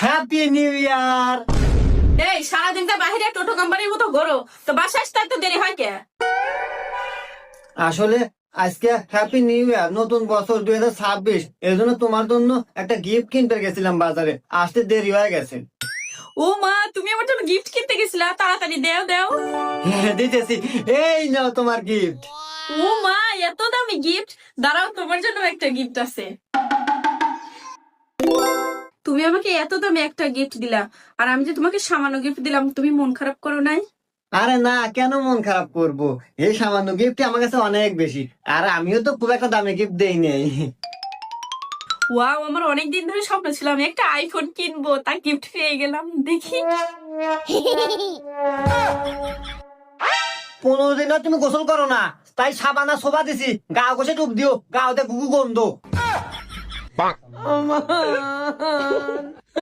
Happy new year. এই সারাদিন তো বাহিরে টোটো কোম্পানির মতো ঘোরো, তো বাসায় আসতে তো দেরি হয় কে? আসলে আজকে হ্যাপি নিউ ইয়ার, নতুন বছর 2026। এর জন্য তোমার জন্য একটা গিফট কিনতে গেছিলাম বাজারে, আসতে দেরি হয়ে গেছে। ও মা, তুমি আমার জন্য গিফট কিনতে গেছিলা, তাড়াতাড়ি দেও দেও। হ্যাঁ, দিতেছি। এই নাও তোমার গিফট। ও মা, এত দামি গিফট! দাঁড়াও, তোমার জন্য একটা গিফট আছে। তুমি আমাকে এত দামি একটা গিফট দিলা, আর আমি যে তোমাকে সামান্য গিফট দিলাম, তুমি মন খারাপ করো নাই? আরে না, কেন মন খারাপ করব? এই সামান্য গিফট আমার কাছে অনেক বেশি, আর আমিও তো খুব একটা দামি গিফট দেই নাই। ওয়াও, আমার অনেকদিন ধরে স্বপ্ন ছিল আমি একটা আইফোন কিনবো, তা গিফট পেয়ে গেলাম, দেখি। 15 দিন তুমি গোসল করো না, তাই সাবানা সোবা দিছি, গা ঘষে টুপ দিও, গাওতে গুগু গন্ধ।